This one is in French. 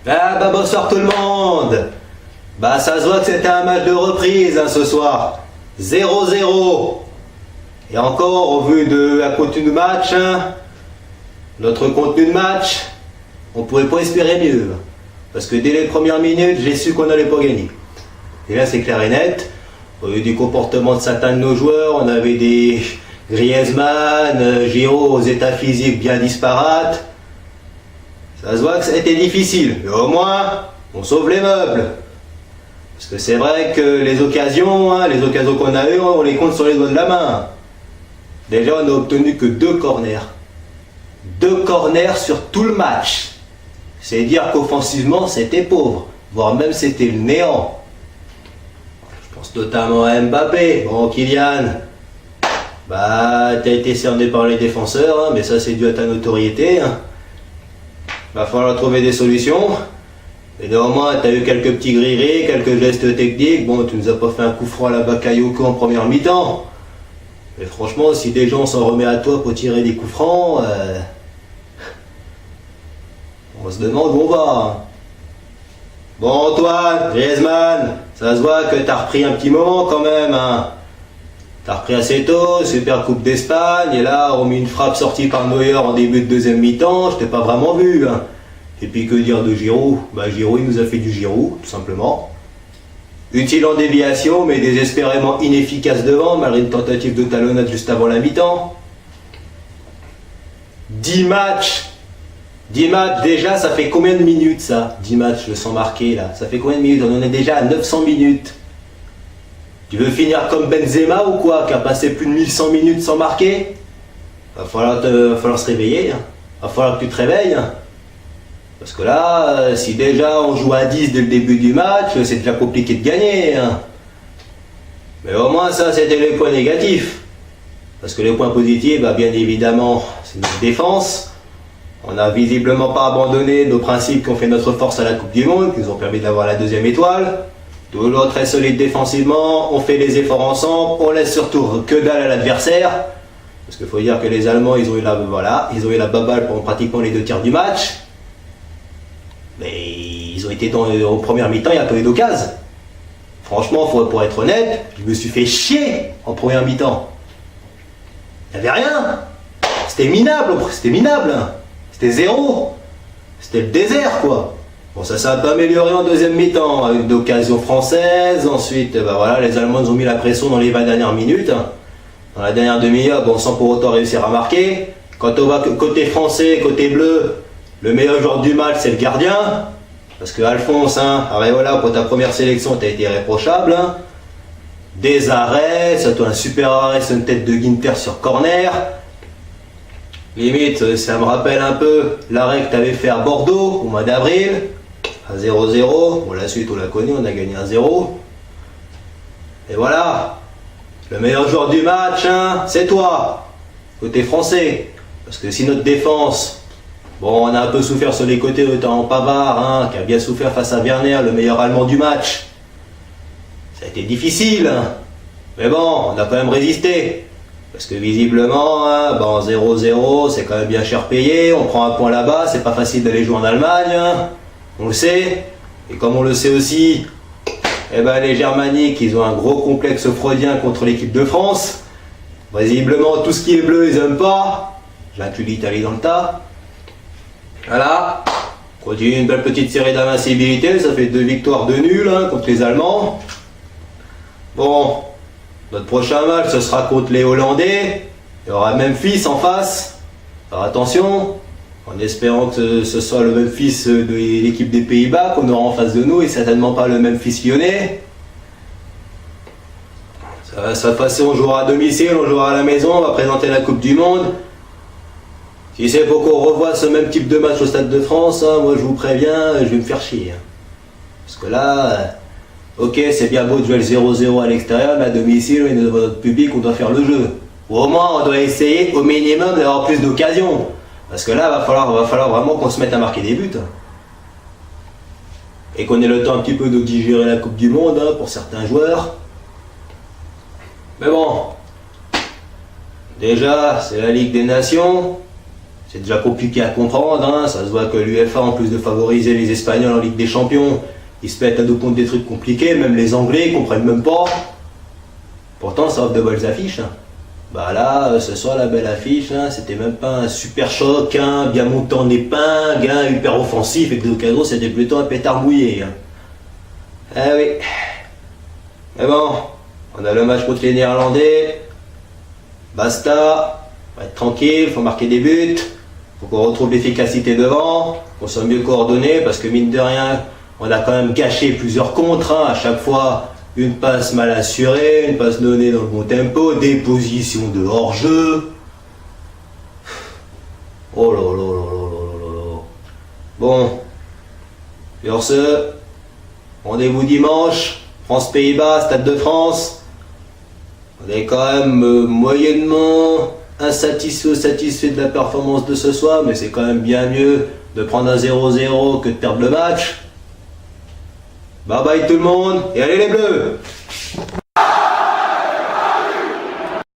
Ah bah bonsoir tout le monde. Bah ça se voit que c'était un match de reprise hein, ce soir. 0-0. Et encore au vu de la contenu du match, hein, notre contenu de match, on pouvait pas espérer mieux. Parce que dès les premières minutes, j'ai su qu'on n'allait pas gagner. Et là c'est clair et net. Au vu du comportement de certains de nos joueurs, on avait des Griezmann, Giroud aux états physiques bien disparates. Ça se voit que ça a été difficile, mais au moins, on sauve les meubles. Parce que c'est vrai que les occasions qu'on a eues, on les compte sur les doigts de la main. Déjà, on n'a obtenu que 2 corners. 2 corners sur tout le match. C'est dire qu'offensivement, c'était pauvre, voire même c'était le néant. Je pense notamment à Mbappé. Bon, Kylian, bah, t'as été cerné par les défenseurs, hein, mais ça c'est dû à ta notoriété. Hein. Va falloir trouver des solutions. Et néanmoins, tu as eu quelques petits gris-gris, quelques gestes techniques. Bon, tu nous as pas fait un coup franc à la Bakayoko en première mi-temps. Mais franchement, si des gens s'en remettent à toi pour tirer des coups francs, on se demande où on va. Hein. Bon, Antoine, Griezmann, ça se voit que tu as repris un petit moment quand même. Hein. Tu as repris assez tôt, super Coupe d'Espagne, et là, on met une frappe sortie par Neuer en début de deuxième mi-temps, je t'ai pas vraiment vu. Hein. Et puis que dire de Giroud? Bah Giroud, il nous a fait du Giroud, tout simplement. Utile en déviation, mais désespérément inefficace devant, malgré une tentative de talonnade juste avant la mi-temps. 10 matchs. 10 matchs, déjà, ça fait combien de minutes ça? 10 matchs, je le sens marqué là. Ça fait combien de minutes? On en est déjà à 900 minutes. Tu veux finir comme Benzema ou quoi, qui a passé plus de 1100 minutes sans marquer? Va falloir se réveiller. Hein. Va falloir que tu te réveilles. Hein. Parce que là, si déjà on joue à 10 dès le début du match, c'est déjà compliqué de gagner. Hein. Mais au moins ça, c'était les points négatifs. Parce que les points positifs, bah, bien évidemment, c'est notre défense. On n'a visiblement pas abandonné nos principes qui ont fait notre force à la Coupe du Monde, qui nous ont permis d'avoir la 2e étoile. Toujours très solide défensivement, on fait les efforts ensemble, on laisse surtout que dalle à l'adversaire. Parce qu'il faut dire que les Allemands, ils ont eu la baballe pour pratiquement les 2 tiers du match. Mais ils ont été en première mi-temps, il n'y a pas eu d'occasion. Franchement, pour être honnête, je me suis fait chier en première mi-temps. Il n'y avait rien. C'était minable. C'était 0. C'était le désert, quoi. Bon, ça s'est un peu amélioré en deuxième mi-temps, avec d'occasions françaises. Ensuite, bah voilà, les Allemands ont mis la pression dans les 20 dernières minutes. Dans la dernière demi-heure, bon, sans pour autant réussir à marquer. Quand on voit que côté français, côté bleu, le meilleur joueur du match, c'est le gardien. Parce que Alphonse, hein, Areola, pour ta première sélection, tu as été irréprochable. Hein. Des arrêts, surtout un super arrêt sur une tête de Ginter sur corner. Limite, ça me rappelle un peu l'arrêt que tu avais fait à Bordeaux au mois d'avril. À 0-0. Bon, la suite, on l'a connu, on a gagné 1-0. Et voilà. Le meilleur joueur du match, hein, c'est toi. Côté français. Parce que si notre défense... Bon, on a un peu souffert sur les côtés, notamment Pavard, hein, qui a bien souffert face à Werner, le meilleur Allemand du match. Ça a été difficile, hein. Mais bon, on a quand même résisté. Parce que visiblement, hein, bon, 0-0, c'est quand même bien cher payé, on prend un point là-bas, c'est pas facile d'aller jouer en Allemagne, hein. On le sait. Et comme on le sait aussi, eh ben, les Germaniques, ils ont un gros complexe freudien contre l'équipe de France. Visiblement, tout ce qui est bleu, ils n'aiment pas. J'inclus l'Italie dans le tas. Voilà, on continue une belle petite série d'invincibilité, ça fait 2 victoires, 2 nuls hein, contre les Allemands. Bon, notre prochain match ce sera contre les Hollandais, il y aura Memphis en face. Alors attention, en espérant que ce soit le Memphis de l'équipe des Pays-Bas qu'on aura en face de nous et certainement pas le Memphis lyonnais. Ça va se passer, on jouera à domicile, on jouera à la maison, on va présenter la Coupe du Monde. Si c'est pour qu'on revoie ce même type de match au Stade de France, hein, moi je vous préviens, je vais me faire chier. Hein. Parce que là, ok, c'est bien beau de jouer le 0-0 à l'extérieur, mais à domicile, et devant notre public, on doit faire le jeu. Ou au moins, on doit essayer au minimum d'avoir plus d'occasions. Parce que là, il va falloir vraiment qu'on se mette à marquer des buts. Et qu'on ait le temps un petit peu de digérer la Coupe du Monde hein, pour certains joueurs. Mais bon, déjà, c'est la Ligue des Nations. C'est déjà compliqué à comprendre, hein. Ça se voit que l'UEFA, en plus de favoriser les Espagnols en Ligue des Champions, ils se mettent à dos contre des trucs compliqués, même les Anglais ils comprennent même pas. Pourtant ça offre de belles affiches. Hein. Bah là, ce soir la belle affiche, hein, c'était même pas un super choc, hein, bien monté en épingle, hein, hyper offensif, et que Docado c'était plutôt un pétard mouillé. Hein. Ah oui. Mais bon, on a le match contre les Néerlandais. Basta, on va être tranquille, faut marquer des buts, faut qu'on retrouve l'efficacité devant, qu'on soit mieux coordonné, parce que mine de rien, on a quand même gâché plusieurs contres, hein, à chaque fois une passe mal assurée, une passe donnée dans le bon tempo, des positions de hors-jeu. Oh là là là là là là là. Bon, sur ce, rendez-vous dimanche, France-Pays-Bas, Stade de France. On est quand même moyennement insatisfait ou satisfait de la performance de ce soir, mais c'est quand même bien mieux de prendre un 0-0 que de perdre le match. Bye bye tout le monde, et allez les Bleus!